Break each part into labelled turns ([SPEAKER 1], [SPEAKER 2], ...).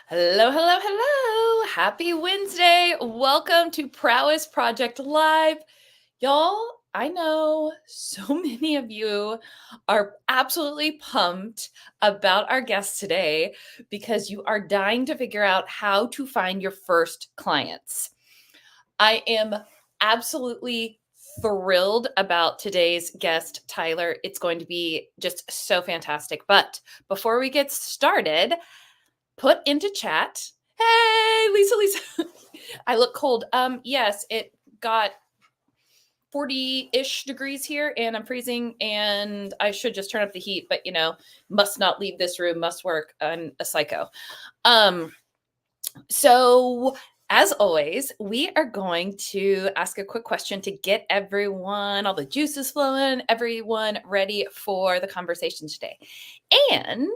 [SPEAKER 1] Hello, hello, hello. Happy Wednesday. Welcome to Prowess Project Live. Y'all, I know so many of you are absolutely pumped about our guest today because you are dying to figure out how to find your first clients. I am absolutely thrilled about today's guest, Tyler. It's going to be just so fantastic. But before we get started, put into chat. Hey, Lisa. I look cold. Yes, it got 40-ish degrees here and I'm freezing and I should just turn up the heat, but must not leave this room, must work. I'm a psycho. So as always, we are going to ask a quick question to get everyone, all the juices flowing, everyone ready for the conversation today. And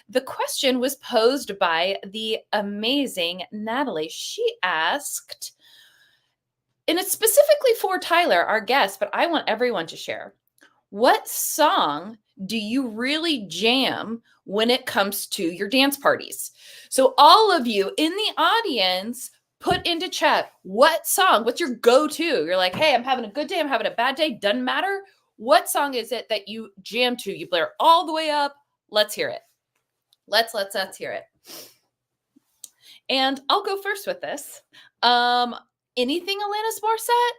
[SPEAKER 1] the question was posed by the amazing Natalie. She asked, and it's specifically for Tyler, our guest, but I want everyone to share. What song do you really jam when it comes to your dance parties? So all of you in the audience, put into chat, what song, what's your go-to? You're like, hey, I'm having a good day, I'm having a bad day, doesn't matter. What song is it that you jam to? You blare all the way up. Let's hear it. Let's hear it. And I'll go first with this. Anything Alanis Morissette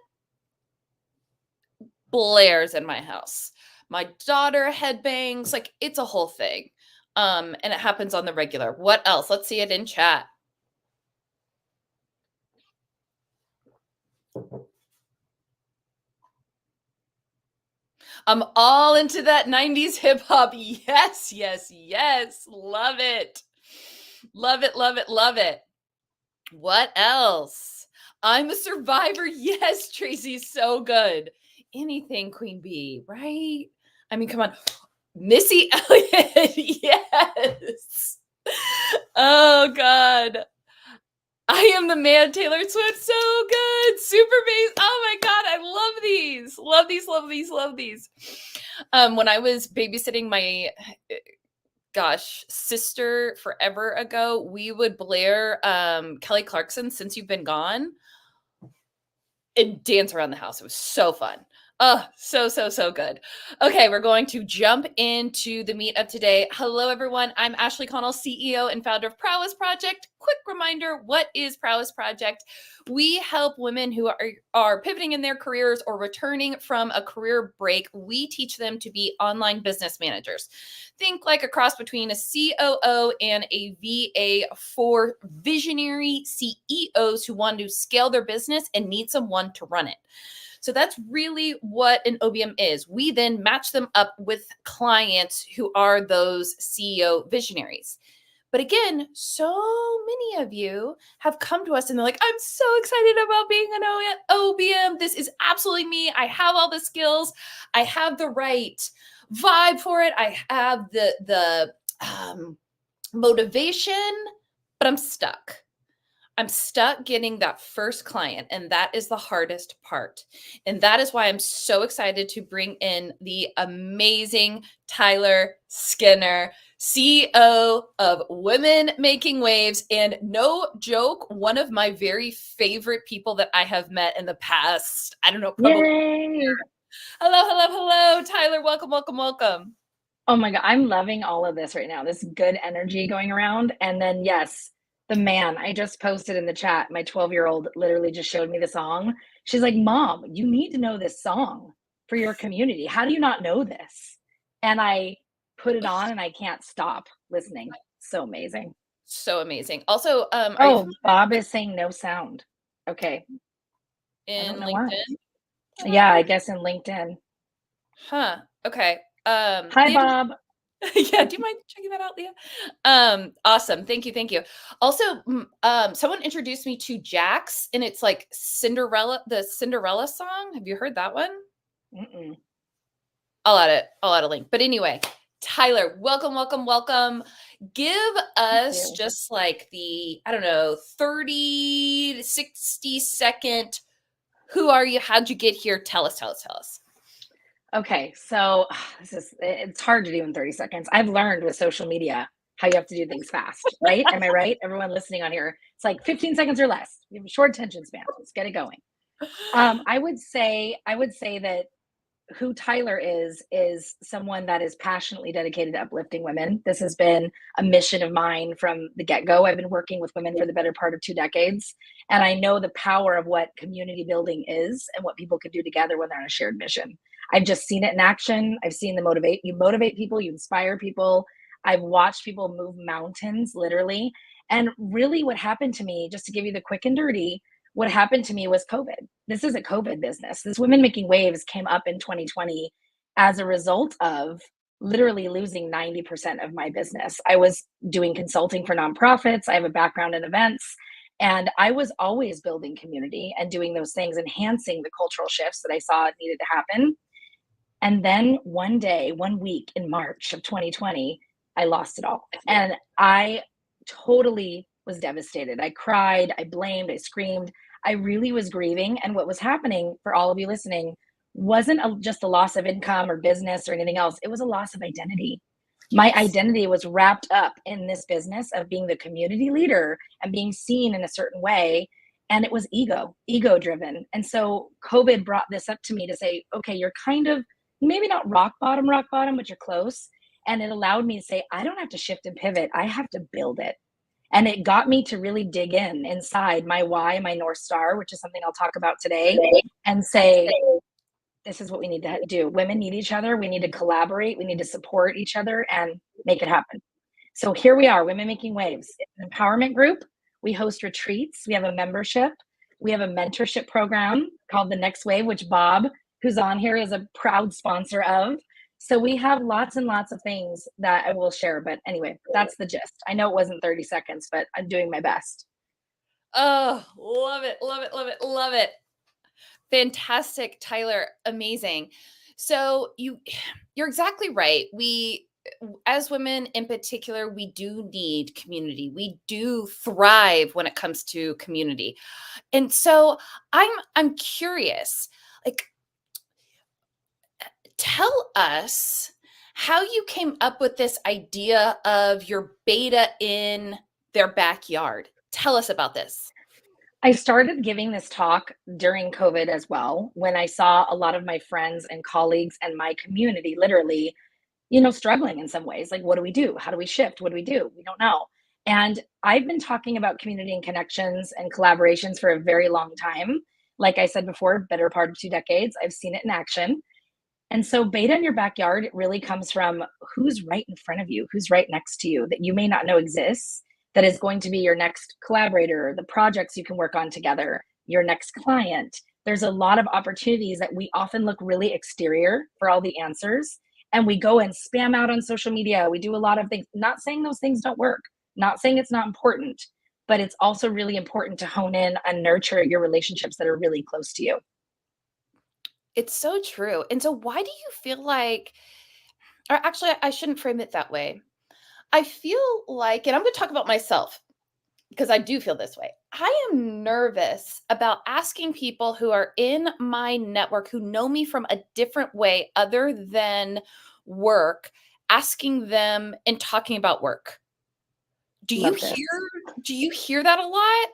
[SPEAKER 1] blares in my house. My daughter headbangs, like it's a whole thing. And it happens on the regular. What else? Let's see it in chat. I'm all into that 90s hip hop. Yes, yes, yes. Love it. Love it, love it, love it. What else? I'm a survivor. Yes, Tracy, so good. Anything Queen Bee, right? I mean, come on. Missy Elliott. Yes. Oh, God. I am the man, Taylor Swift. So good. Super bass. Oh my God. I love these. Love these, love these, love these. When I was babysitting my sister forever ago, we would blare Kelly Clarkson, Since You've Been Gone, and dance around the house. It was so fun. Oh, so good. Okay, we're going to jump into the meat of today. Hello, everyone. I'm Ashley Connell, CEO and founder of Prowess Project. Quick reminder, what is Prowess Project? We help women who are pivoting in their careers or returning from a career break. We teach them to be online business managers. Think like a cross between a COO and a VA for visionary CEOs who want to scale their business and need someone to run it. So that's really what an OBM is. We then match them up with clients who are those CEO visionaries. But again, so many of you have come to us and they're like, I'm so excited about being an OBM. This is absolutely me. I have all the skills. I have the right vibe for it. I have the motivation, but I'm stuck. I'm stuck getting that first client, and that is the hardest part. And that is why I'm so excited to bring in the amazing Tyler Skinner, CEO of Women Making Waves. And no joke, one of my very favorite people that I have met in the past, I don't know, probably.
[SPEAKER 2] Yay.
[SPEAKER 1] Hello, Tyler. Welcome.
[SPEAKER 2] Oh my God, I'm loving all of this right now. This good energy going around. And then, yes, the man, I just posted in the chat, my 12-year-old literally just showed me the song. She's like, Mom, you need to know this song for your community. How do you not know this? And I put it on and I can't stop listening. So amazing.
[SPEAKER 1] So amazing. Also, are you
[SPEAKER 2] Oh, Bob is saying no sound. Okay. I
[SPEAKER 1] in
[SPEAKER 2] don't know why.
[SPEAKER 1] LinkedIn?
[SPEAKER 2] Yeah, I guess in LinkedIn.
[SPEAKER 1] Huh. Okay.
[SPEAKER 2] Hi,
[SPEAKER 1] Leah,
[SPEAKER 2] Bob.
[SPEAKER 1] yeah, do you mind checking that out, Leah? Awesome. Thank you. Also, someone introduced me to Jax, and it's like Cinderella, the Cinderella song. Have you heard that one?
[SPEAKER 2] Mm-mm.
[SPEAKER 1] I'll add a link. But anyway, Tyler, welcome. Give us just like the, I don't know, 30 to 60 second, who are you? How'd you get here? Tell us.
[SPEAKER 2] Okay, so it's hard to do in 30 seconds. I've learned with social media how you have to do things fast, right? Am I right? Everyone listening on here, it's like 15 seconds or less. You have a short attention span. Let's get it going. I would say that who Tyler is someone that is passionately dedicated to uplifting women. This has been a mission of mine from the get-go. I've been working with women for the better part of 2 decades, and I know the power of what community building is and what people can do together when they're on a shared mission. I've just seen it in action. I've seen the motivate people, you inspire people. I've watched people move mountains literally. And really what happened to me, just to give you the quick and dirty, what happened to me was COVID. This is a COVID business. This Women Making Waves came up in 2020 as a result of literally losing 90% of my business. I was doing consulting for nonprofits. I have a background in events, and I was always building community and doing those things, enhancing the cultural shifts that I saw needed to happen. And then one day, one week in March of 2020, I lost it all. And I totally was devastated. I cried, I blamed, I screamed. I really was grieving. And what was happening for all of you listening wasn't just a loss of income or business or anything else, it was a loss of identity. My
[SPEAKER 1] Yes.
[SPEAKER 2] identity was wrapped up in this business of being the community leader and being seen in a certain way. And it was ego driven. And so COVID brought this up to me to say, okay, you're kind of maybe not rock bottom, but you're close. And it allowed me to say, I don't have to shift and pivot. I have to build it. And it got me to really dig in inside my why, my North Star, which is something I'll talk about today, and say, this is what we need to do. Women need each other. We need to collaborate. We need to support each other and make it happen. So here we are, Women Making Waves. It's an empowerment group. We host retreats. We have a membership. We have a mentorship program called The Next Wave, which Bob, who's on here, is a proud sponsor of. So we have lots and lots of things that I will share. But anyway, that's the gist. I know it wasn't 30 seconds, but I'm doing my best.
[SPEAKER 1] Oh, love it, love it, love it, love it. Fantastic, Tyler. Amazing. So you're exactly right. We as women in particular, we do need community. We do thrive when it comes to community. And so I'm curious, like tell us how you came up with this idea of your beta in their backyard. Tell us about this.
[SPEAKER 2] I started giving this talk during COVID as well, when I saw a lot of my friends and colleagues and my community literally, struggling in some ways. Like, what do we do? How do we shift? What do we do? We don't know. And I've been talking about community and connections and collaborations for a very long time. Like I said before, better part of 2 decades, I've seen it in action. And so, beta in your backyard, it really comes from who's right in front of you, who's right next to you that you may not know exists, that is going to be your next collaborator, the projects you can work on together, your next client. There's a lot of opportunities that we often look really exterior for all the answers. And we go and spam out on social media. We do a lot of things, not saying those things don't work, not saying it's not important, but it's also really important to hone in and nurture your relationships that are really close to you.
[SPEAKER 1] It's so true. And so why do you feel like or actually I shouldn't frame it that way. I feel like and I'm going to talk about myself because I do feel this way. I am nervous about asking people who are in my network who know me from a different way other than work, asking them and talking about work. Do you
[SPEAKER 2] Love this.
[SPEAKER 1] hear do you hear that a lot?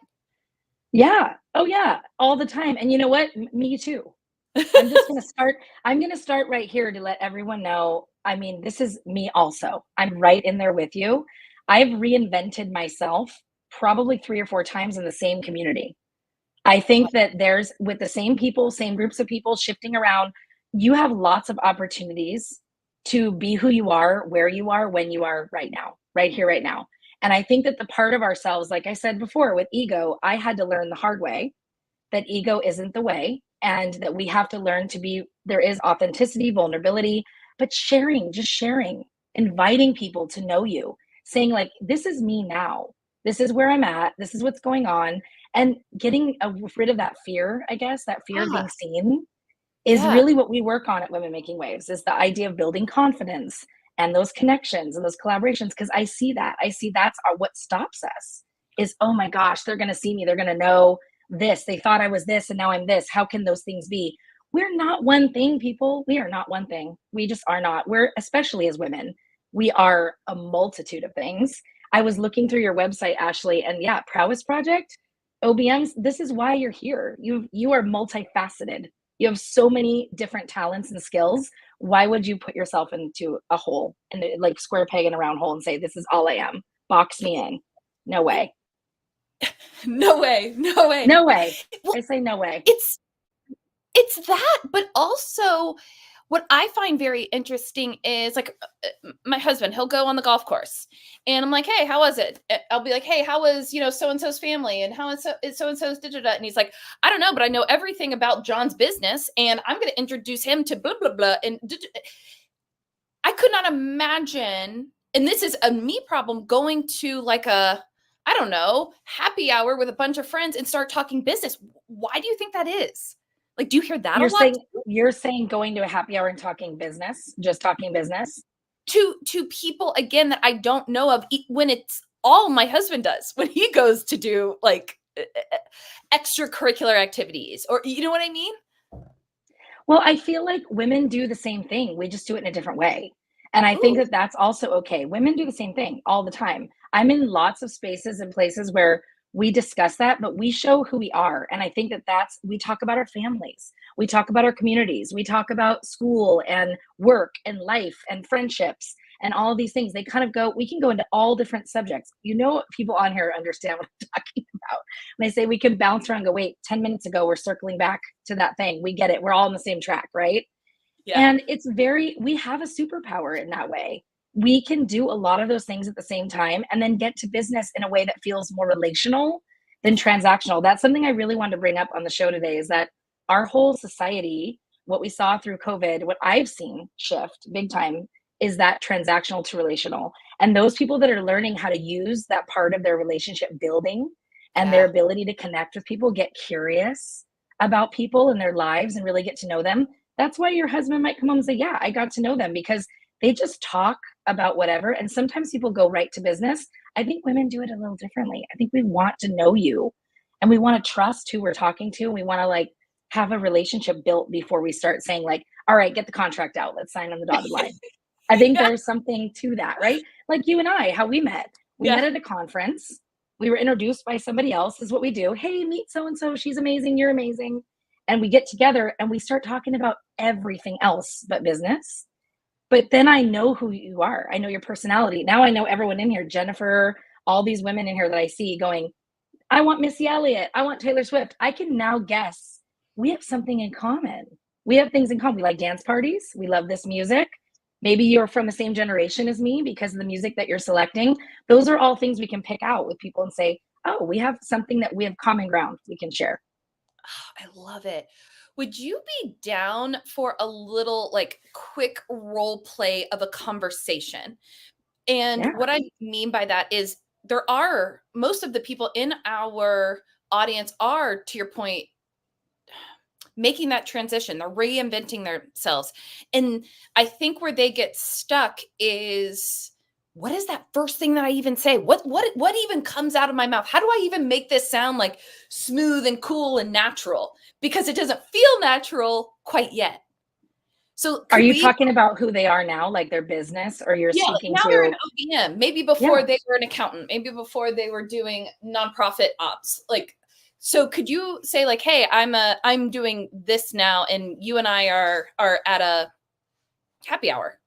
[SPEAKER 2] Yeah. Oh, yeah. All the time. And you know what? Me too. I'm just going to start. I'm going to start right here to let everyone know. I mean, this is me also. I'm right in there with you. I've reinvented myself probably 3 or 4 times in the same community. I think that there's with the same people, same groups of people shifting around, you have lots of opportunities to be who you are, where you are, when you are right now, right here, right now. And I think that the part of ourselves, like I said before, with ego, I had to learn the hard way that ego isn't the way and that we have to learn to be there is authenticity, vulnerability, but sharing, just sharing, inviting people to know you, saying like this is me now, this is where I'm at, this is what's going on, and getting rid of that fear, I guess that fear of
[SPEAKER 1] Ah,
[SPEAKER 2] being seen is
[SPEAKER 1] yeah.
[SPEAKER 2] really what we work on at Women Making Waves, is the idea of building confidence and those connections and those collaborations, because I see that's what stops us is, oh my gosh, they're going to see me, they're going to know this, they thought I was this and now I'm this, how can those things be? We're not one thing, people. We are not one thing. We just are not. We're, especially as women, We are a multitude of things. I was looking through your website, Ashley, and yeah, Prowess Project, OBMs, this is why you're here. You are multifaceted. You have so many different talents and skills. Why would you put yourself into a hole and like square peg in a round hole and say, this is all I am? Box me in. No way.
[SPEAKER 1] No way. No way.
[SPEAKER 2] No way.
[SPEAKER 1] Well,
[SPEAKER 2] I say no way.
[SPEAKER 1] it's that, but also what I find very interesting is like my husband, he'll go on the golf course and I'm like, hey, how was it? I'll be like, hey, how was, so and so's family and how is so and so's da. And he's like, I don't know, but I know everything about John's business and I'm going to introduce him to blah, blah, blah. And I could not imagine, and this is a me problem, going to like I don't know, happy hour with a bunch of friends and start talking business. Why do you think that is? Like, do you hear that a
[SPEAKER 2] You're
[SPEAKER 1] lot
[SPEAKER 2] saying you're saying going to a happy hour and talking business, just talking business?
[SPEAKER 1] to people again that I don't know of when it's all my husband does when he goes to do like extracurricular activities or you know what I mean?
[SPEAKER 2] Well, I feel like women do the same thing. We just do it in a different way. And I think
[SPEAKER 1] Ooh,
[SPEAKER 2] that that's also okay. Women do the same thing all the time. I'm in lots of spaces and places where we discuss that, but we show who we are. And I think that we talk about our families, we talk about our communities, we talk about school and work and life and friendships and all of these things. They kind of we can go into all different subjects. People on here understand what I'm talking about. When I say we can bounce around and go, wait, 10 minutes ago, we're circling back to that thing. We get it. We're all on the same track, right?
[SPEAKER 1] yeah.
[SPEAKER 2] And we have a superpower in that way. We can do a lot of those things at the same time and then get to business in a way that feels more relational than transactional. That's something I really wanted to bring up on the show today is that our whole society, what we saw through COVID, what I've seen shift big time is that transactional to relational. And those people that are learning how to use that part of their relationship building and their
[SPEAKER 1] Yeah.
[SPEAKER 2] ability to connect with people, get curious about people and their lives and really get to know them. That's why your husband might come home and say, yeah, I got to know them because they just talk about whatever. And sometimes people go right to business. I think women do it a little differently. I think we want to know you and we want to trust who we're talking to. And we want to like have a relationship built before we start saying like, all right, get the contract out. Let's sign on the dotted line. I think
[SPEAKER 1] Yeah.
[SPEAKER 2] there's something to that, right? Like you and I, how we met. We met
[SPEAKER 1] Yeah.
[SPEAKER 2] at a conference. We were introduced by somebody else. This is what we do. Hey, meet so and so. She's amazing. You're amazing. And we get together and we start talking about everything else but business. But then I know who you are. I know your personality. Now I know everyone in here, Jennifer, all these women in here that I see going, I want Missy Elliott. I want Taylor Swift. I can now guess we have something in common. We have things in common. We like dance parties. We love this music. Maybe you're from the same generation as me because of the music that you're selecting. Those are all things we can pick out with people and say, oh, we have something that we have common ground we can share.
[SPEAKER 1] I love it. Would you be down for a little like quick role play of a conversation? And
[SPEAKER 2] Yeah.
[SPEAKER 1] what I mean by that is there are most of the people in our audience are, to your point, making that transition. They're reinventing themselves. And I think where they get stuck is what is that first thing that I even say? What even comes out of my mouth? How do I even make this sound like smooth and cool and natural? Because it doesn't feel natural quite yet. So
[SPEAKER 2] Are
[SPEAKER 1] could
[SPEAKER 2] you
[SPEAKER 1] we
[SPEAKER 2] talking about who they are now, like their business, or you're
[SPEAKER 1] yeah, like
[SPEAKER 2] speaking
[SPEAKER 1] now they're an
[SPEAKER 2] to?
[SPEAKER 1] OBM. Maybe before
[SPEAKER 2] Yeah.
[SPEAKER 1] they were an accountant, maybe before they were doing nonprofit ops. Like, so could you say like, hey, I'm doing this now, and you and I are at a happy hour.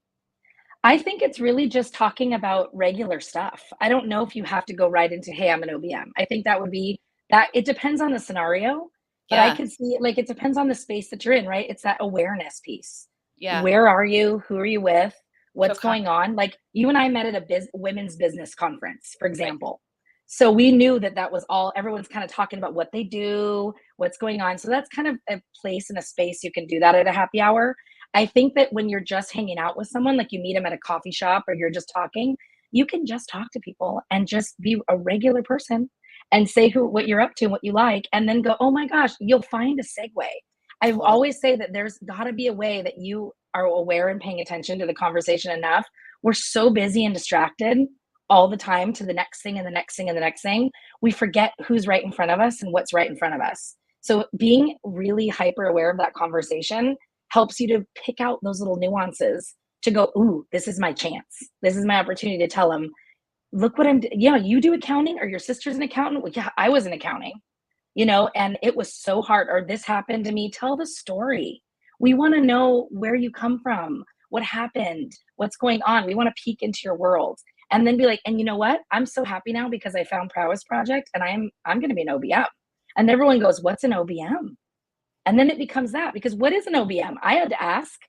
[SPEAKER 2] I think it's really just talking about regular stuff. I don't know if you have to go right into, hey, I'm an OBM. I think that would be that it depends on the scenario, but I
[SPEAKER 1] Yeah,
[SPEAKER 2] could see like it depends on the space that you're in, right? It's that awareness piece.
[SPEAKER 1] yeah.
[SPEAKER 2] Where are you? Who are you with?
[SPEAKER 1] Feel
[SPEAKER 2] What's going
[SPEAKER 1] confident,
[SPEAKER 2] on? Like you and I met at a women's business conference, for
[SPEAKER 1] right?
[SPEAKER 2] example. So we knew that that was all everyone's kind of talking about what they do, what's going on. So that's kind of a place and a space you can do that at a happy hour. I think that when you're just hanging out with someone, like you meet them at a coffee shop or you're just talking, you can just talk to people and just be a regular person and say what you're up to and what you like, and then go, oh my gosh, you'll find a segue. I
[SPEAKER 1] Totally.
[SPEAKER 2] always say that there's got to be a way that you are aware and paying attention to the conversation enough. We're so busy and distracted all the time to the next thing and the next thing and the next thing. We forget who's right in front of us and what's right in front of us. So being really hyper aware of that conversation helps you to pick out those little nuances to go, ooh, this is my chance. This is my opportunity to tell them, look what I'm, yeah, you do accounting, or your sister's an accountant. Well, yeah, I was in accounting, and it was so hard. Or this happened to me. Tell the story. We want to know where you come from, what happened, what's going on. We want to peek into your world, and then be like, and you know what? I'm so happy now because I found Prowess Project, and I'm going to be an OBM. And everyone goes, what's an OBM? And then it becomes that, because what is an OBM? I had to ask,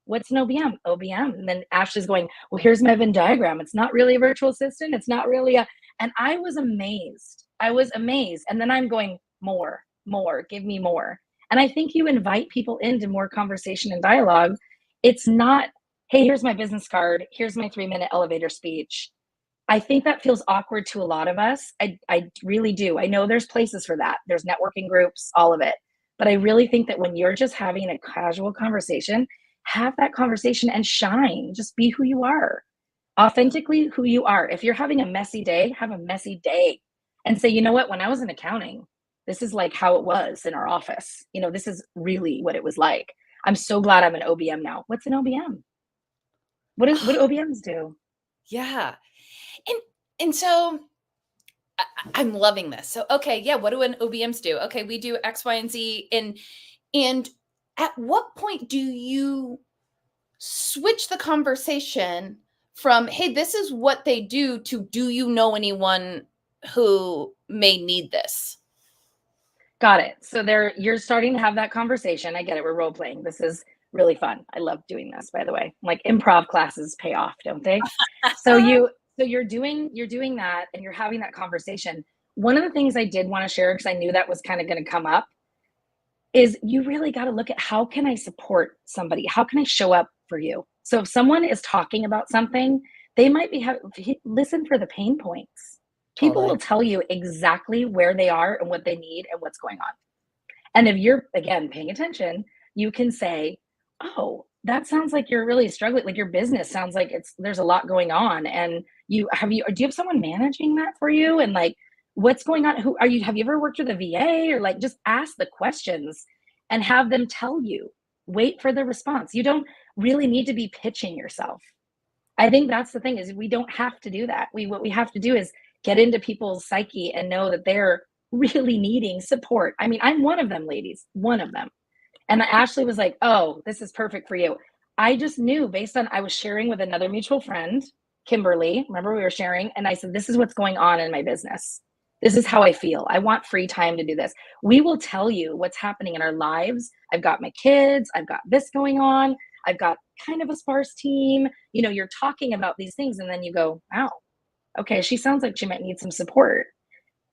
[SPEAKER 2] what's an OBM? OBM. And then Ashley's going, well, here's my Venn diagram. It's not really a virtual assistant. It's not really a, and I was amazed. I was amazed. And then I'm going, more, give me more. And I think you invite people into more conversation and dialogue. It's not, hey, here's my business card. Here's my 3-minute elevator speech. I think that feels awkward to a lot of us. I really do. I know there's places for that. There's networking groups, all of it. But I really think that when you're just having a casual conversation, have that conversation and shine. Just be who you are, authentically who you are. If you're having a messy day, have a messy day and say, you know what, when I was in accounting, this is like how it was in our office. This is really what it was like. I'm so glad I'm an OBM now. What's an OBM? What do OBMs do?
[SPEAKER 1] Yeah. And so I'm loving this. So, okay, yeah, what do an OBMs do? Okay, we do X, Y, and Z. And at what point do you switch the conversation from, hey, this is what they do, to, do you know anyone who may need this?
[SPEAKER 2] Got it. So you're starting to have that conversation. I get it. We're role playing. This is really fun. I love doing this, by the way. Like, improv classes pay off, don't they? So you're doing that, and you're having that conversation. One of the things I did want to share, because I knew that was kind of going to come up, is you really got to look at, how can I support somebody? How can I show up for you? So if someone is talking about something, they might be listen for the pain points. People
[SPEAKER 1] Totally.
[SPEAKER 2] will tell you exactly where they are and what they need and what's going on. And if you're, again, paying attention, you can say, oh, that sounds like you're really struggling. Like, your business sounds like there's a lot going on. And do you have someone managing that for you? And like, what's going on? Have you ever worked with a VA? Or like, just ask the questions and have them tell you. Wait for the response. You don't really need to be pitching yourself. I think that's the thing, is we don't have to do that. What we have to do is get into people's psyche and know that they're really needing support. I mean, I'm one of them, ladies, one of them. And Ashley was like, oh, this is perfect for you. I just knew, based on, I was sharing with another mutual friend, Kimberly. Remember, we were sharing, and I said, this is what's going on in my business. This is how I feel. I want free time to do this. We will tell you what's happening in our lives. I've got my kids. I've got this going on. I've got kind of a sparse team. You're talking about these things, and then you go, wow, okay, she sounds like she might need some support.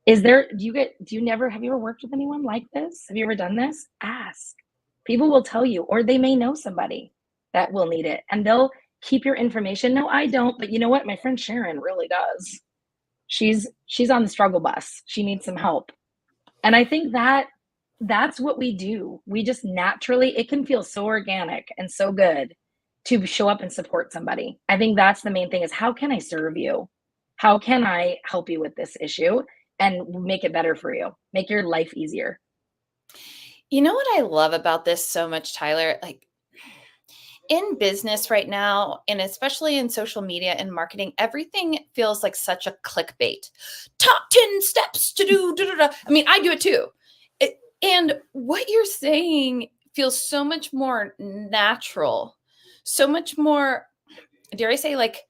[SPEAKER 2] Have you ever worked with anyone like this? Have you ever done this? Ask. People will tell you, or they may know somebody that will need it, and they'll keep your information. No, I don't, but you know what? My friend Sharon really does. She's on the struggle bus. She needs some help. And I think that's what we do. We just naturally, it can feel so organic and so good to show up and support somebody. I think that's the main thing, is, how can I serve you? How can I help you with this issue and make it better for you? Make your life easier.
[SPEAKER 1] You know what I love about this so much, Tyler? Like, in business right now, and especially in social media and marketing, everything feels like such a clickbait. Top 10 steps to do. Da, da, da. I mean, I do it too. And what you're saying feels so much more natural, so much more, dare I say, like,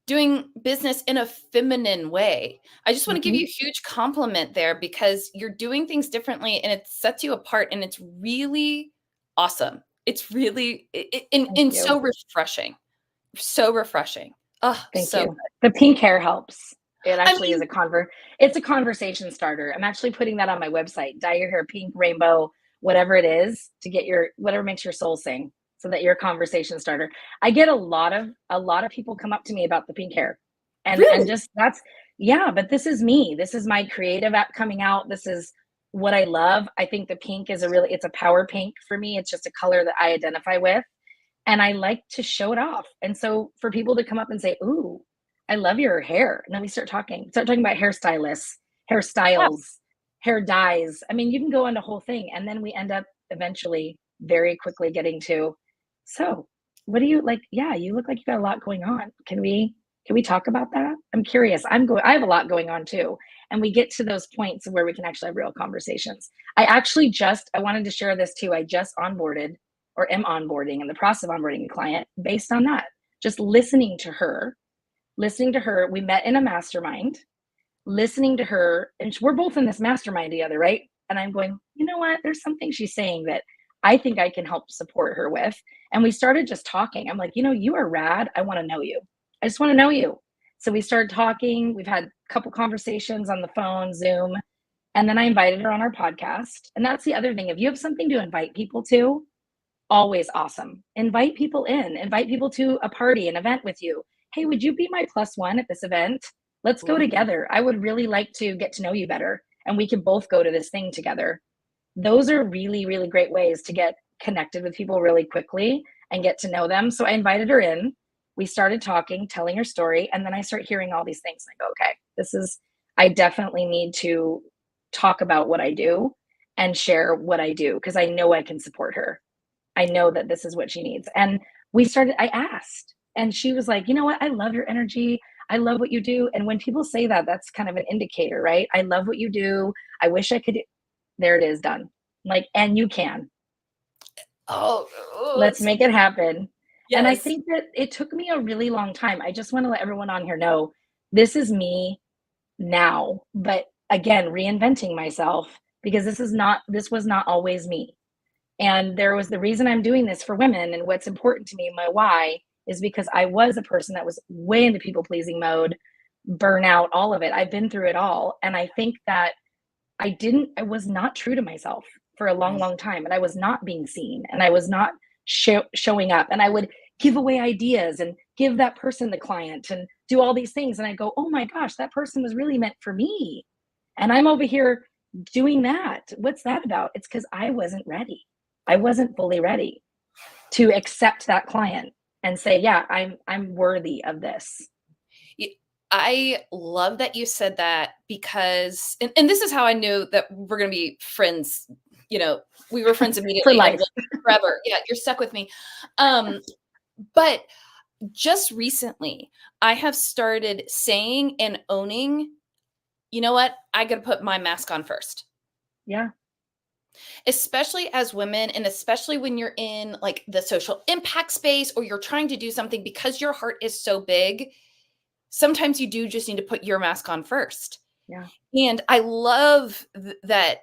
[SPEAKER 1] doing business in a feminine way. I just want to give you a huge compliment there, because you're doing things differently and it sets you apart, and it's really awesome. It's really and
[SPEAKER 2] You.
[SPEAKER 1] so refreshing. So refreshing. Oh,
[SPEAKER 2] Thank
[SPEAKER 1] so
[SPEAKER 2] you.
[SPEAKER 1] good.
[SPEAKER 2] The pink hair helps. It
[SPEAKER 1] I
[SPEAKER 2] actually is
[SPEAKER 1] mean,
[SPEAKER 2] it's a conversation starter. I'm actually putting that on my website. Dye your hair pink, rainbow, whatever it is, to get whatever makes your soul sing, so that you're a conversation starter. I get a lot of people come up to me about the pink hair. And
[SPEAKER 1] really?
[SPEAKER 2] just, that's, yeah, but this is me. This is my creative app coming out. This is what I love. I think the pink is it's a power pink for me. It's just a color that I identify with, and I like to show it off. And so for people to come up and say, ooh, I love your hair. And then we start talking about hairstylists,
[SPEAKER 1] Yeah.
[SPEAKER 2] hairstyles, hair dyes. I mean, you can go on the whole thing. And then we end up eventually very quickly getting to, so what do you like? Yeah, you look like you got a lot going on. Can we talk about that? I'm curious. I have a lot going on too. And we get to those points where we can actually have real conversations. I wanted to share this too. I just onboarded or am onboarding in the process of onboarding a client based on that. Just listening to her. We met in a mastermind, listening to her, and we're both in this mastermind together, right? And I'm going, you know what? There's something she's saying that I think I can help support her with. And we started just talking. I'm like, you are rad. I want to know you. I just want to know you. So we started talking. We've had a couple conversations on the phone, Zoom, and then I invited her on our podcast. And that's the other thing. If you have something to invite people to, always awesome. Invite people in, invite people to a party, an event with you. Hey, would you be my plus one at this event? Let's go
[SPEAKER 1] Ooh.
[SPEAKER 2] together. I would really like to get to know you better and we can both go to this thing together. Those are really, really great ways to get connected with people really quickly and get to know them. So I invited her in. We started talking, telling her story, and then I start hearing all these things. I go, okay, I definitely need to talk about what I do and share what I do because I know I can support her. I know that this is what she needs. And I asked, and she was like, you know what? I love your energy. I love what you do. And when people say that, that's kind of an indicator, right? I love what you do. I wish I could. There it is, done. Like, and you can. Let's make it happen. And I
[SPEAKER 1] Yes.
[SPEAKER 2] think that it took me a really long time. I just want to let everyone on here know this is me now, but again, reinventing myself because this was not always me. And there was the reason I'm doing this for women and what's important to me, my why is because I was a person that was way into people pleasing mode, burnout, all of it. I've been through it all. And I think that I was not true to myself for a long,
[SPEAKER 1] Mm.
[SPEAKER 2] long time. And I was not being seen and I was not showing up. And I would give away ideas and give that person the client and do all these things. And I go, oh my gosh, that person was really meant for me. And I'm over here doing that. What's that about? It's because I wasn't ready. I wasn't fully ready to accept that client and say, yeah, I'm worthy of this.
[SPEAKER 1] I love that you said that because and this is how I knew that we're gonna be friends, we were friends
[SPEAKER 2] For
[SPEAKER 1] immediately and
[SPEAKER 2] life.
[SPEAKER 1] will forever. Yeah, you're stuck with me. Um, but just recently, I have started saying and owning, you know what? I gotta put my mask on first.
[SPEAKER 2] Yeah.
[SPEAKER 1] Especially as women, and especially when you're in like the social impact space or you're trying to do something because your heart is so big, sometimes you do just need to put your mask on first.
[SPEAKER 2] Yeah.
[SPEAKER 1] And I love that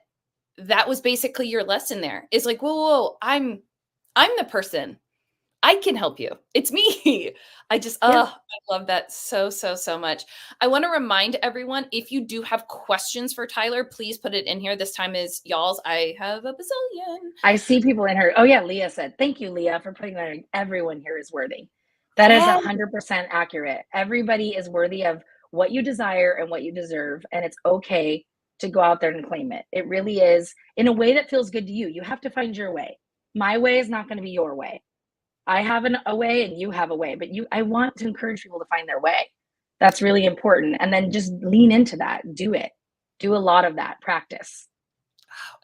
[SPEAKER 1] was basically your lesson there. Is like, whoa, I'm the person. I can help you. It's me.
[SPEAKER 2] Yeah.
[SPEAKER 1] I love that so, so, so much. I want to remind everyone, if you do have questions for Tyler, please put it in here. This time is y'all's. I have a bazillion.
[SPEAKER 2] I see people in her. Oh yeah, Leah said, thank you, Leah, for putting that in. Everyone here is worthy. That is
[SPEAKER 1] Yeah.
[SPEAKER 2] 100% accurate. Everybody is worthy of what you desire and what you deserve. And it's okay to go out there and claim it. It really is in a way that feels good to you. You have to find your way. My way is not going to be your way. I have a way and you have a way, but I want to encourage people to find their way. That's really important. And then just lean into that. Do it. Do a lot of that practice.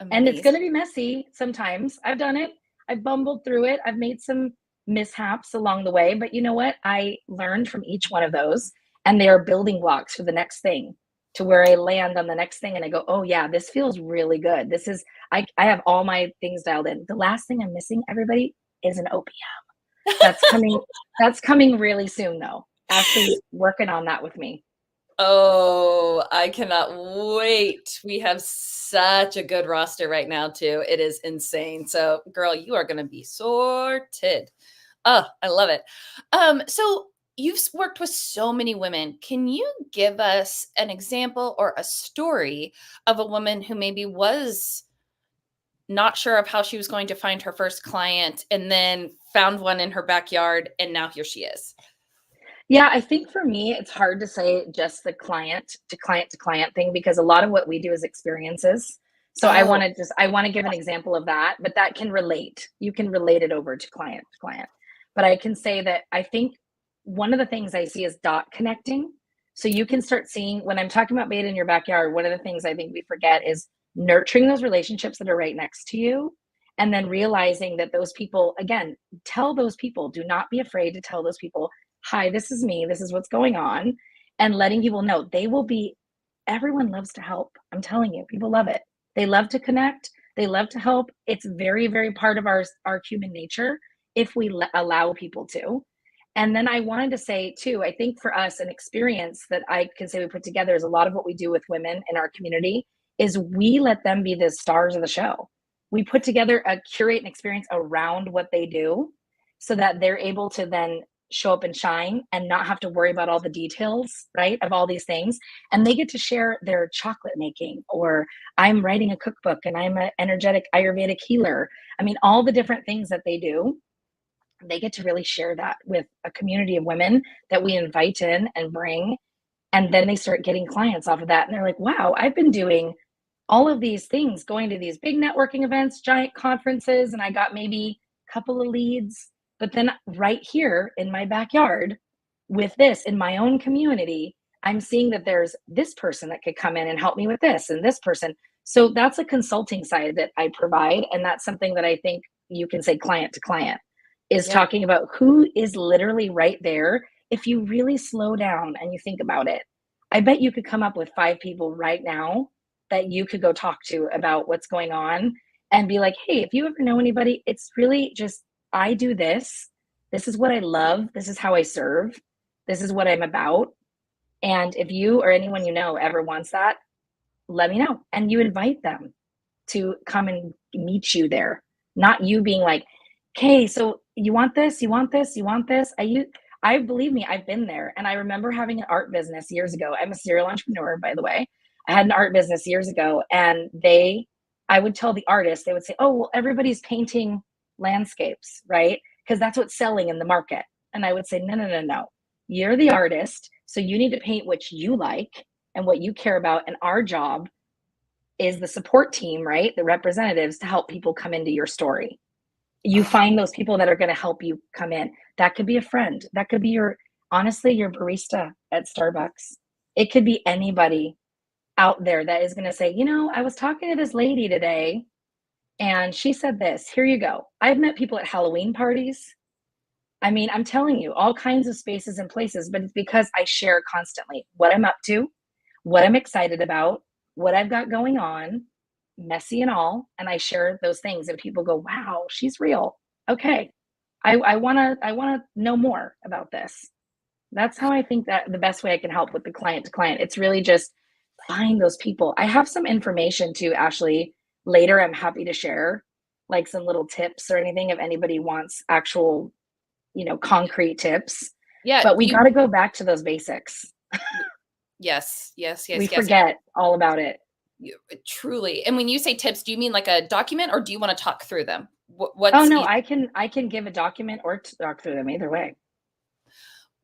[SPEAKER 2] And it's going
[SPEAKER 1] Amazing.
[SPEAKER 2] to be messy sometimes. I've done it. I've bumbled through it. I've made some mishaps along the way, but you know what? I learned from each one of those and they are building blocks for the next thing to where I land on the next thing and I go, oh yeah, this feels really good. I have all my things dialed in. The last thing I'm missing, everybody, is an OPM. That's coming really soon though. Ashley's working on that with me.
[SPEAKER 1] Oh, I cannot wait. We have such a good roster right now, too. It is insane. So, girl, you are going to be sorted. Oh, I love it. So you've worked with so many women. Can you give us an example or a story of a woman who maybe was not sure of how she was going to find her first client and then found one in her backyard and now here she is?
[SPEAKER 2] Yeah, I think for me, it's hard to say just the client to client to client thing because a lot of what we do is experiences. So
[SPEAKER 1] Oh,
[SPEAKER 2] I want to give an example of that, but that can relate. You can relate it over to client to client. But I can say that I think one of the things I see is dot connecting. So you can start seeing when I'm talking about being in your backyard, one of the things I think we forget is nurturing those relationships that are right next to you And then realizing that those people, again, tell those people, do not be afraid to tell those people, hi, this is me, this is what's going on. And letting people know they will be, everyone loves to help. I'm telling you, people love it. They love to connect. They love to help. It's very, very part of our human nature if we allow people to. And then I wanted to say too, I think for us, an experience that I can say we put together is a lot of what we do with women in our community is we let them be the stars of the show. We put together curate an experience around what they do so that they're able to then show up and shine and not have to worry about all the details, right, of all these things. And they get to share their chocolate making, or I'm writing a cookbook and I'm an energetic Ayurvedic healer. I mean, all the different things that they do, they get to really share that with a community of women that we invite in and bring. And then they start getting clients off of that. And they're like, wow, I've been doing all of these things, going to these big networking events, giant conferences, and I got maybe a couple of leads. But then right here in my backyard with this in my own community, I'm seeing that there's this person that could come in and help me with this and this person. So that's a consulting side that I provide. And that's something that I think you can say client to client is talking about who is literally right there. If you really slow down and you think about it, I bet you could come up with 5 people right now that you could go talk to about what's going on and be like, hey, if you ever know anybody, it's really just, I do this. This is what I love. This is how I serve. This is what I'm about. And if you or anyone you know ever wants that, let me know. And you invite them to come and meet you there. Not you being like, okay, so you want this, you want this, you want this. I believe me, I've been there. And I remember having an art business years ago. I'm a serial entrepreneur, by the way. I had an art business years ago, and I would tell the artists, they would say, oh, well, everybody's painting landscapes, right? Because that's what's selling in the market. And I would say, no, no, no, no. You're the artist. So you need to paint what you like and what you care about. And our job is the support team, right? The representatives to help people come into your story. You find those people that are going to help you come in. That could be a friend. That could be honestly, your barista at Starbucks. It could be anybody out there that is going to say, you know, I was talking to this lady today and she said this. Here you go. I've met people at Halloween parties. I mean, I'm telling you, all kinds of spaces and places, but it's because I share constantly what I'm up to, what I'm excited about, what I've got going on, messy and all, and I share those things and people go, wow, she's real. Okay. I wanna know more about this. That's how I think that the best way I can help with the client to client. It's really just find those people. I have some information too, Ashley. Later, I'm happy to share like some little tips or anything if anybody wants actual, concrete tips.
[SPEAKER 1] Yeah.
[SPEAKER 2] But we got to go back to those basics.
[SPEAKER 1] Yes.
[SPEAKER 2] We forget all about it.
[SPEAKER 1] Truly. And when you say tips, do you mean like a document or do you want to talk through them?
[SPEAKER 2] Oh no, I can give a document or talk through them either way.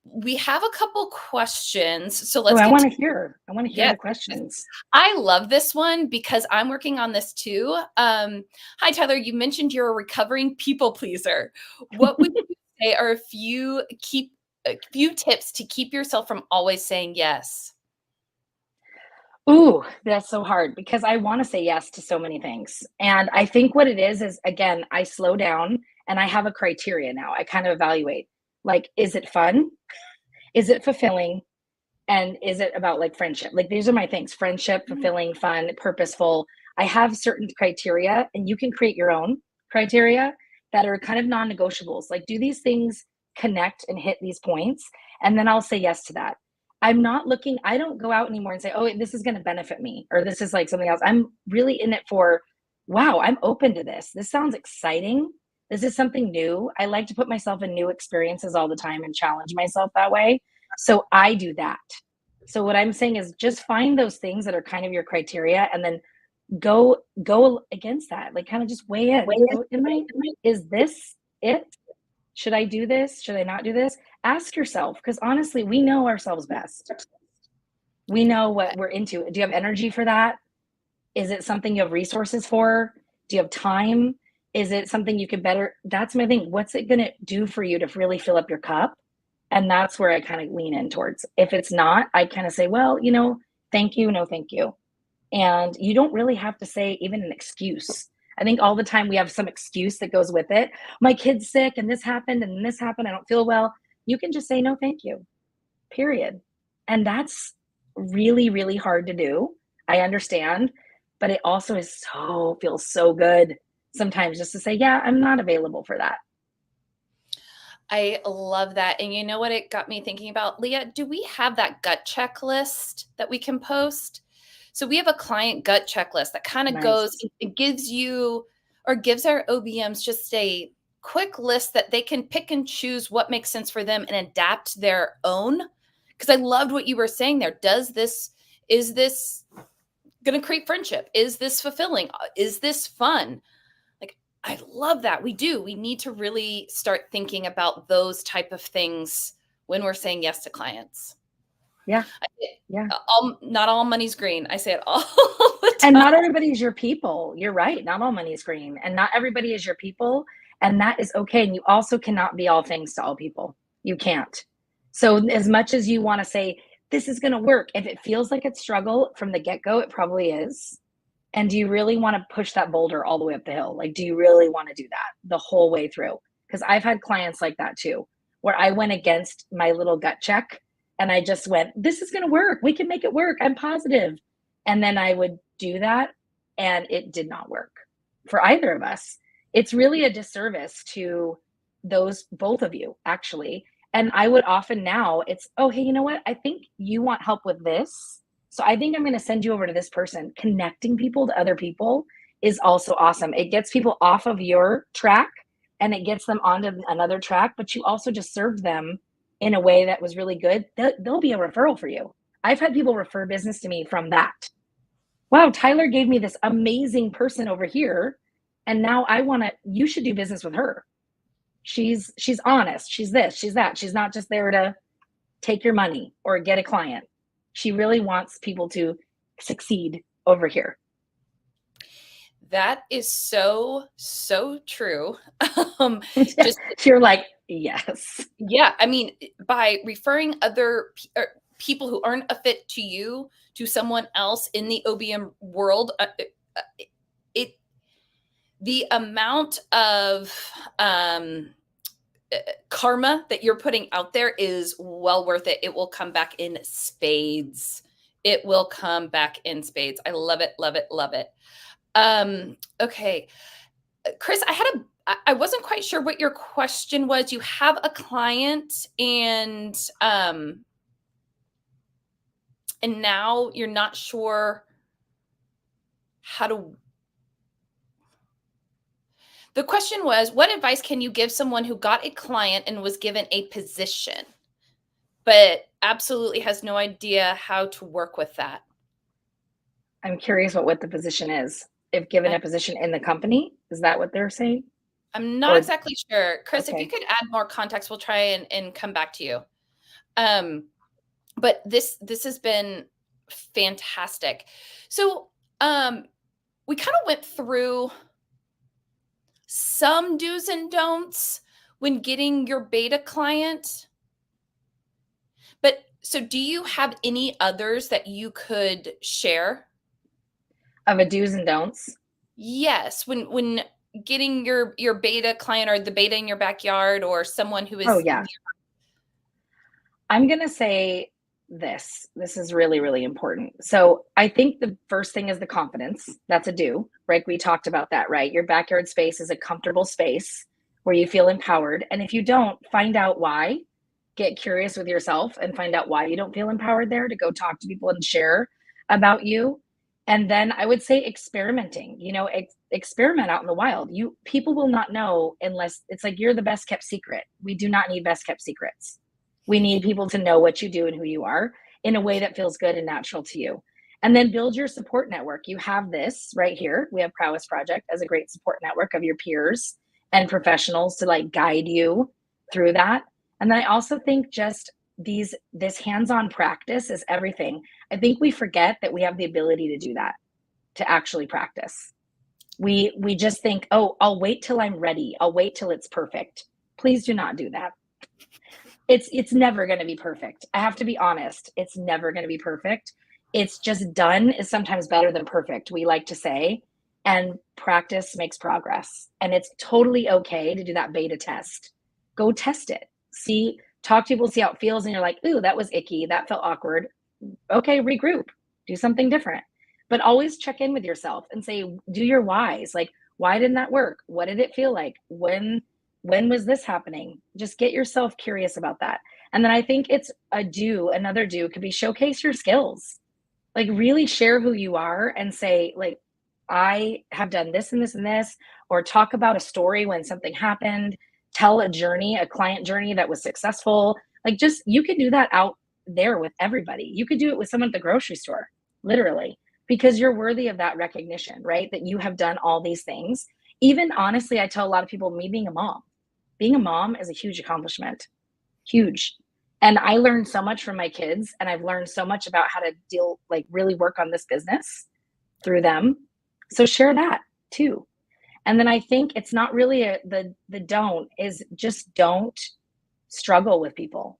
[SPEAKER 1] We have a couple questions. So let's
[SPEAKER 2] I want to hear the questions.
[SPEAKER 1] I love this one because I'm working on this too. Hi, Tyler. You mentioned you're a recovering people pleaser. What would you say are a few tips to keep yourself from always saying yes?
[SPEAKER 2] Ooh, that's so hard because I want to say yes to so many things. And I think what it is again, I slow down and I have a criteria now. I kind of evaluate like, is it fun? Is it fulfilling? And is it about like friendship? Like these are my things: friendship, fulfilling, fun, purposeful. I have certain criteria and you can create your own criteria that are kind of non-negotiables. Like, do these things connect and hit these points? And then I'll say yes to that. I don't go out anymore and say, oh, this is going to benefit me, or this is like something else. I'm really in it for, wow, I'm open to this. This sounds exciting. This is something new. I like to put myself in new experiences all the time and challenge myself that way. So I do that. So what I'm saying is just find those things that are kind of your criteria and then go against that. Like kind of just weigh in. Is this it? Should I do this? Should I not do this? Ask yourself, because honestly, we know ourselves best. We know what we're into. Do you have energy for that? Is it something you have resources for? Do you have time? Is it something you could better? That's my thing. What's it going to do for you to really fill up your cup? And that's where I kind of lean in towards. If it's not, I kind of say, well, thank you, no, thank you. And you don't really have to say even an excuse. I think all the time we have some excuse that goes with it. My kid's sick and this happened and this happened. I don't feel well. You can just say, no, thank you, period. And that's really, really hard to do. I understand, but it also feels so good sometimes just to say, yeah, I'm not available for that.
[SPEAKER 1] I love that. And you know what it got me thinking about, Leah? Do we have that gut checklist that we can post? So we have a client gut checklist that kind of goes,
[SPEAKER 2] Nice.
[SPEAKER 1] it gives you or gives our OBMs just a quick list that they can pick and choose what makes sense for them and adapt their own. Because I loved what you were saying there. Is this going to create friendship? Is this fulfilling? Is this fun? Like, I love that. We do. We need to really start thinking about those type of things when we're saying yes to clients.
[SPEAKER 2] Yeah. Yeah.
[SPEAKER 1] Not all money's green. I say it all the
[SPEAKER 2] And
[SPEAKER 1] time.
[SPEAKER 2] not everybody's your people. You're right. Not all money is green, and not everybody is your people. And that is okay. And you also cannot be all things to all people. You can't. So, as much as you want to say, this is going to work, if it feels like it's struggle from the get go, it probably is. And do you really want to push that boulder all the way up the hill? Like, do you really want to do that the whole way through? Because I've had clients like that too, where I went against my little gut check and I just went, this is going to work. We can make it work. I'm positive. And then I would do that and it did not work for either of us. It's really a disservice to those, both of you, actually. And I would often now, it's, oh, hey, you know what? I think you want help with this. So I think I'm going to send you over to this person. Connecting people to other people is also awesome. It gets people off of your track and it gets them onto another track, but you also just served them in a way that was really good. They'll be a referral for you. I've had people refer business to me from that. Wow, Tyler gave me this amazing person over here, and now you should do business with her. She's honest. She's this, she's that. She's not just there to take your money or get a client. She really wants people to succeed over here.
[SPEAKER 1] That is so, so true.
[SPEAKER 2] Just you're like, yes.
[SPEAKER 1] Yeah. I mean, by referring other people who aren't a fit to you to someone else in the OBM world, it the amount of karma that you're putting out there is well worth it. It will come back in spades. It will come back in spades. I love it, love it, love it. Okay. Chris, I wasn't quite sure what your question was. You have a client and now you're not sure how to. The question was, what advice can you give someone who got a client and was given a position, but absolutely has no idea how to work with that?
[SPEAKER 2] I'm curious what the position is. If given a position in the company, is that what they're saying?
[SPEAKER 1] I'm not exactly sure. Chris,
[SPEAKER 2] okay.
[SPEAKER 1] If you could add more context, we'll try and come back to you. But this has been fantastic. So we kind of went through some do's and don'ts when getting your beta client. But so do you have any others that you could share?
[SPEAKER 2] Of a do's and don'ts?
[SPEAKER 1] Yes. When getting your beta client or the beta in your backyard or someone who is.
[SPEAKER 2] Oh, yeah. I'm going to say this is really, really important. So I think the first thing is the confidence. That's a do, right? We talked about that, right? Your backyard space is a comfortable space where you feel empowered. And if you don't, find out why. Get curious with yourself and find out why you don't feel empowered there, to go talk to people and share about you. And then I would say experimenting, experiment out in the wild. People will not know unless it's like you're the best kept secret. We do not need best kept secrets. We need people to know what you do and who you are in a way that feels good and natural to you. And then build your support network. You have this right here. We have Prowess Project as a great support network of your peers and professionals to like guide you through that. And then I also think just this hands-on practice is everything. I think we forget that we have the ability to do that, to actually practice. We just think, oh, I'll wait till I'm ready. I'll wait till it's perfect. Please do not do that. It's never going to be perfect. I have to be honest. It's never going to be perfect. It's just done is sometimes better than perfect, we like to say. and practice makes progress. And it's totally okay to do that beta test. Go test it. See, talk to people, see how it feels. And you're like, ooh, that was icky. That felt awkward. Okay, regroup, do something different. But always check in with yourself and say, do your whys. Like, why didn't that work? What did it feel like? When was this happening? Just get yourself curious about that. And then I think it's another do could be showcase your skills. Like really share who you are and say, like, I have done this and this and this, or talk about a story when something happened, tell a client journey that was successful. Like just you can do that out there with everybody. You could do it with someone at the grocery store, literally, because you're worthy of that recognition, right? That you have done all these things. Even honestly, I tell a lot of people, me being a mom is a huge accomplishment, huge. And I learned so much from my kids, and I've learned so much about how to like really work on this business through them. So share that too. And then I think it's not really the don't is just don't struggle with people.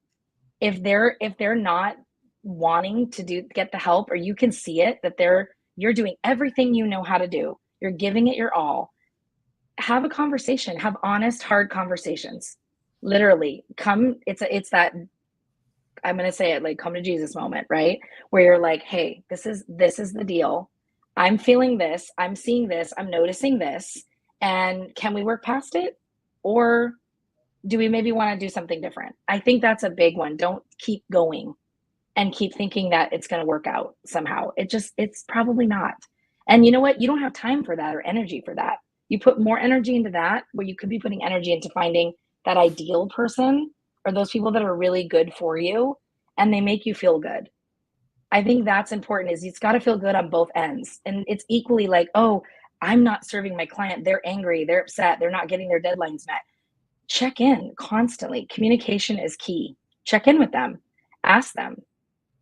[SPEAKER 2] If they're not wanting to get the help, or you can see it that you're doing everything you know how to do, you're giving it your all, have a conversation, have honest, hard conversations. Literally, it's that, I'm going to say it, like, come to Jesus moment, right? Where you're like, hey, this is the deal. I'm feeling this, I'm seeing this, I'm noticing this, and can we work past it? Or do we maybe want to do something different? I think that's a big one. Don't keep going and keep thinking that it's going to work out somehow. It's probably not. And you know what? You don't have time for that or energy for that. You put more energy into that, where you could be putting energy into finding that ideal person, or those people that are really good for you and they make you feel good. I think that's important, is it's got to feel good on both ends. And it's equally like, oh, I'm not serving my client. They're angry. They're upset. They're not getting their deadlines met. Check in constantly. Communication is key. Check in with them. Ask them,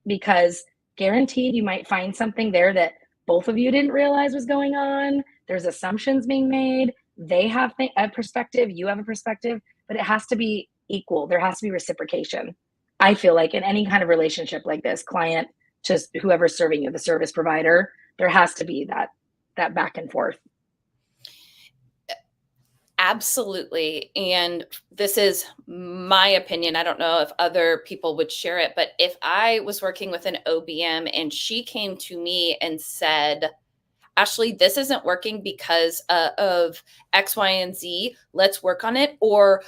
[SPEAKER 2] because guaranteed you might find something there that both of you didn't realize was going on. There's assumptions being made. They have a perspective, you have a perspective, but it has to be equal. There has to be reciprocation. I feel like in any kind of relationship like this, client, just whoever's serving you, the service provider, there has to be that back and forth.
[SPEAKER 1] Absolutely. And this is my opinion. I don't know if other people would share it, but if I was working with an OBM and she came to me and said, Ashley, this isn't working because of X, Y, and Z, let's work on it. Or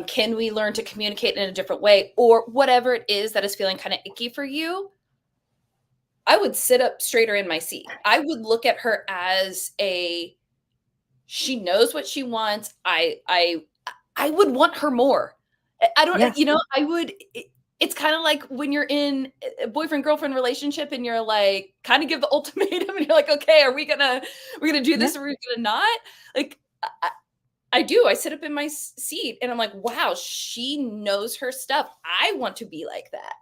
[SPEAKER 1] can we learn to communicate in a different way? Or whatever it is that is feeling kind of icky for you, I would sit up straighter in my seat. I would look at her as she knows what she wants. I would want her more. I don't,
[SPEAKER 2] Yes.
[SPEAKER 1] I would, it's kind of like when you're in a boyfriend girlfriend relationship and you're like, kind of give the ultimatum and you're like, okay, we're going to do this, or we're going to not. Like, I do. I sit up in my seat and I'm like, wow, she knows her stuff. I want to be like that.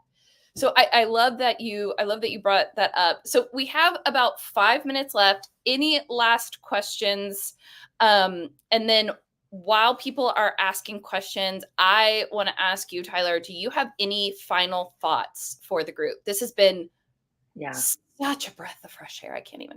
[SPEAKER 1] So I love that you brought that up. So we have about 5 minutes left. Any last questions? And then while people are asking questions, I want to ask you, Tyler, do you have any final thoughts for the group? This has been such a breath of fresh air. I can't even.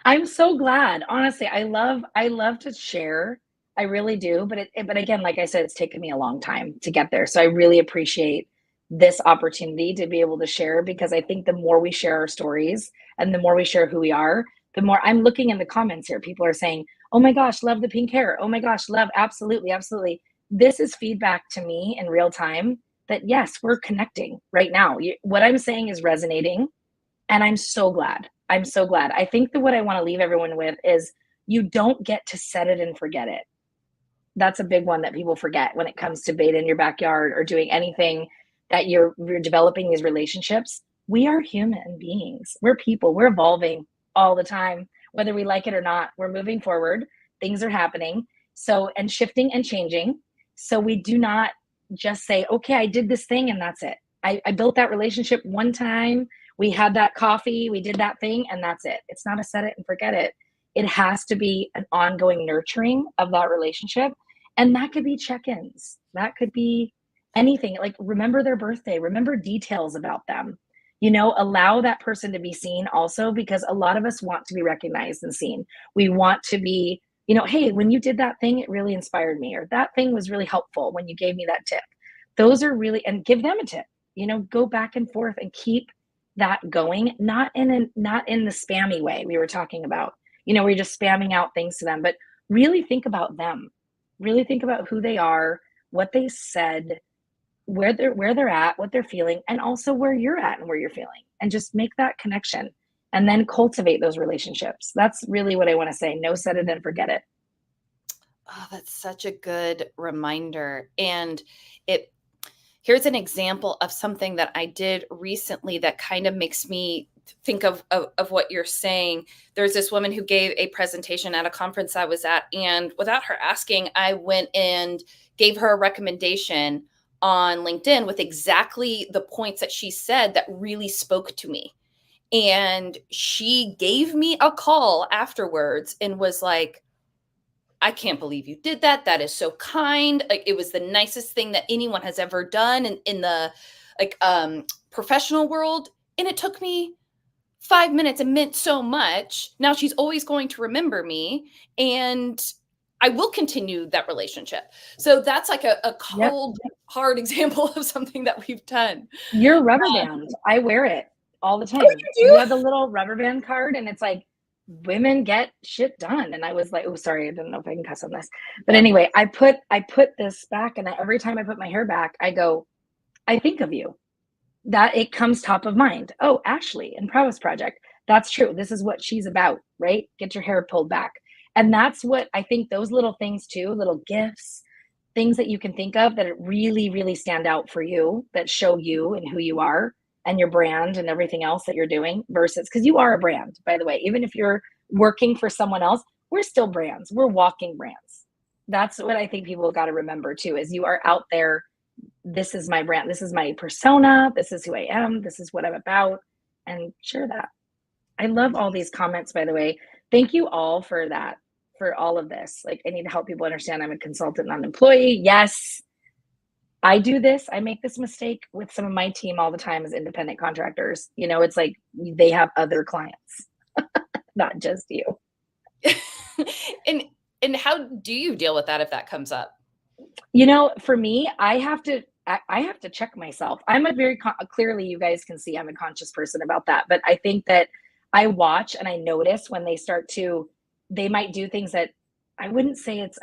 [SPEAKER 2] I'm so glad. Honestly, I love to share. I really do. But again, like I said, it's taken me a long time to get there. So I really appreciate this opportunity to be able to share, because I think the more we share our stories and the more we share who we are, the more I'm looking in the comments here. People are saying, oh my gosh, love the pink hair. Oh my gosh, love. Absolutely. Absolutely. This is feedback to me in real time that yes, we're connecting right now. What I'm saying is resonating. And I'm so glad. I'm so glad. I think that what I want to leave everyone with is, you don't get to set it and forget it. That's a big one that people forget when it comes to beta in your backyard or doing anything that you're developing these relationships. We are human beings. We're people. We're evolving all the time, whether we like it or not. We're moving forward. Things are happening. So, and shifting and changing. So we do not just say, okay, I did this thing and that's it. I built that relationship one time. We had that coffee, we did that thing, and that's it. It's not a set it and forget it. It has to be an ongoing nurturing of that relationship. And that could be check-ins. That could be anything. Like, remember their birthday, remember details about them. allow that person to be seen also, because a lot of us want to be recognized and seen. We want to be, hey, when you did that thing, it really inspired me, or that thing was really helpful when you gave me that tip. Those are really, and give them a tip, go back and forth and keep that going, not in the spammy way we were talking about, where you're just spamming out things to them, but really think about them, really think about who they are, what they said, where they're at, what they're feeling, and also where you're at and where you're feeling, and just make that connection and then cultivate those relationships. That's really what I want to say. No, set it and forget it.
[SPEAKER 1] Oh, that's such a good reminder. And it here's an example of something that I did recently that kind of makes me think of what you're saying. There's this woman who gave a presentation at a conference I was at, and without her asking, I went and gave her a recommendation on LinkedIn with exactly the points that she said that really spoke to me. And she gave me a call afterwards and was like, I can't believe you did that. That is so kind. Like, it was the nicest thing that anyone has ever done in the professional world. And it took me 5 minutes and meant so much. Now she's always going to remember me, and I will continue that relationship. So that's like a
[SPEAKER 2] Yep.
[SPEAKER 1] cold, hard example of something that we've done.
[SPEAKER 2] Your rubber band, I wear it all the
[SPEAKER 1] Oh,
[SPEAKER 2] time.
[SPEAKER 1] you
[SPEAKER 2] You
[SPEAKER 1] do?
[SPEAKER 2] have the little rubber band card, and it's like, women get shit done. And I was like, oh, sorry, I didn't know if I can cuss on this. But
[SPEAKER 1] Yeah.
[SPEAKER 2] anyway, I put this back, and every time I put my hair back, I go, I think of you. That it comes top of mind. Oh, Ashley and Prowess Project. That's true. This is what she's about, right? Get your hair pulled back. And that's what I think, those little things too, little gifts, things that you can think of that really, really stand out for you, that show you and who you are and your brand and everything else that you're doing, versus, because you are a brand, by the way. Even if you're working for someone else, we're still brands. We're walking brands. That's what I think people got to remember too, is you are out there. This is my brand. This is my persona. This is who I am. This is what I'm about. And share that. I love all these comments, by the way. Thank you all for that, for all of this. Like, I need to help people understand I'm a consultant, not an employee. Yes, I do this. I make this mistake with some of my team all the time as independent contractors. It's like they have other clients, not just you.
[SPEAKER 1] and and how do you deal with that if that comes up?
[SPEAKER 2] For me, I have to check myself. I'm a very clearly, you guys can see I'm a conscious person about that. But I think that I watch and I notice when they might do things that I wouldn't say it's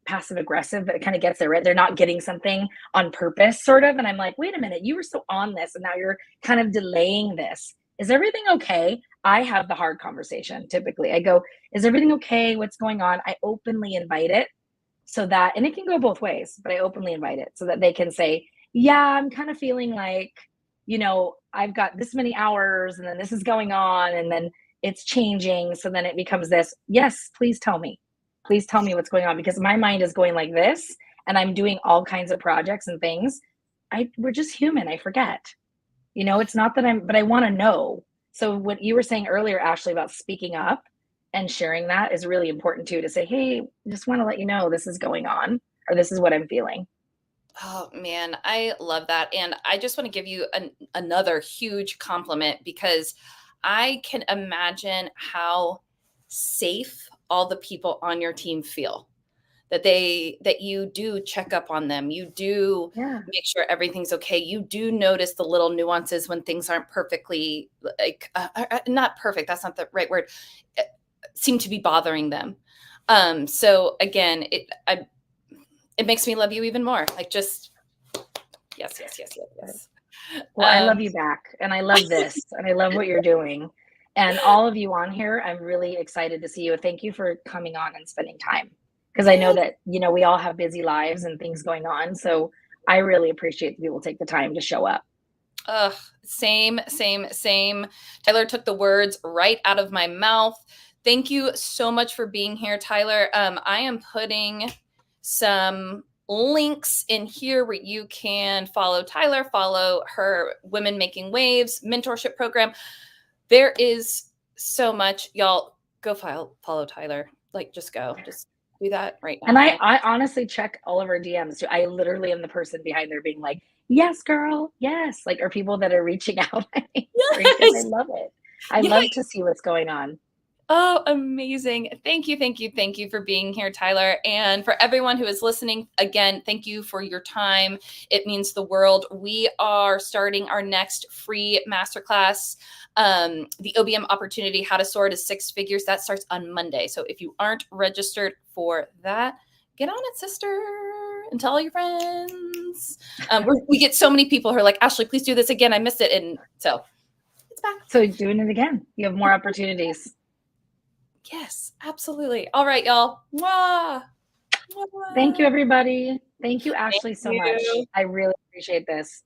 [SPEAKER 2] passive aggressive, but it kind of gets there, right? They're not getting something on purpose, sort of. And I'm like, wait a minute, you were so on this, and now you're kind of delaying this. Is everything okay? I have the hard conversation typically. I go, is everything okay? What's going on? I openly invite it, so that, and it can go both ways, but I openly invite it so that they can say, yeah, I'm kind of feeling like, I've got this many hours, and then this is going on, and then it's changing. So then it becomes this. Yes, please tell me. Please tell me what's going on, because my mind is going like this, and I'm doing all kinds of projects and things. We're just human. I forget. It's not that but I want to know. So what you were saying earlier, Ashley, about speaking up and sharing that is really important too, to say, hey, just want to let you know this is going on, or this is what I'm feeling.
[SPEAKER 1] Oh man, I love that. And I just want to give you another huge compliment, because I can imagine how safe all the people on your team feel, that you do check up on them. You do
[SPEAKER 2] Yeah.
[SPEAKER 1] make sure everything's okay. You do notice the little nuances when things aren't perfectly, like, not perfect. That's not the right word. Seem to be bothering them. So again, it makes me love you even more. Like, just yes, yes, yes, yes, yes.
[SPEAKER 2] Well, I
[SPEAKER 1] Um,
[SPEAKER 2] love you back, and I love this, and I love what you're doing. And all of you on here, I'm really excited to see you. Thank you for coming on and spending time, because I know
[SPEAKER 1] yeah.
[SPEAKER 2] that, we all have busy lives and things going on. So I really appreciate that people take the time to show up.
[SPEAKER 1] Ugh, same, same, same. Tyler took the words right out of my mouth. Thank you so much for being here, Tyler. I am putting some links in here where you can follow Tyler, follow her Women Making Waves mentorship program. There is so much. Y'all go follow Tyler. Like, just go. Just do that right
[SPEAKER 2] And
[SPEAKER 1] now.
[SPEAKER 2] I honestly check all of our DMs too. I literally am the person behind there being like, yes, girl, yes. Like, or people that are reaching out on Instagram. I
[SPEAKER 1] Yes.
[SPEAKER 2] love it. I
[SPEAKER 1] Yeah.
[SPEAKER 2] love to see what's going on.
[SPEAKER 1] Oh, amazing. Thank you, thank you, thank you for being here, Tyler. And for everyone who is listening, again, thank you for your time. It means the world. We are starting our next free masterclass, the OBM opportunity, how to soar to six figures. That starts on Monday. So if you aren't registered for that, get on it, sister, and tell all your friends. We get so many people who are like, Ashley, please do this again. I missed it. And so it's back.
[SPEAKER 2] So doing it again. You have more opportunities.
[SPEAKER 1] Yes, absolutely. All right, y'all. Mwah. Mwah.
[SPEAKER 2] Thank you, everybody. Thank you,
[SPEAKER 1] Thank
[SPEAKER 2] Ashley, so much.
[SPEAKER 1] you.
[SPEAKER 2] I really appreciate this.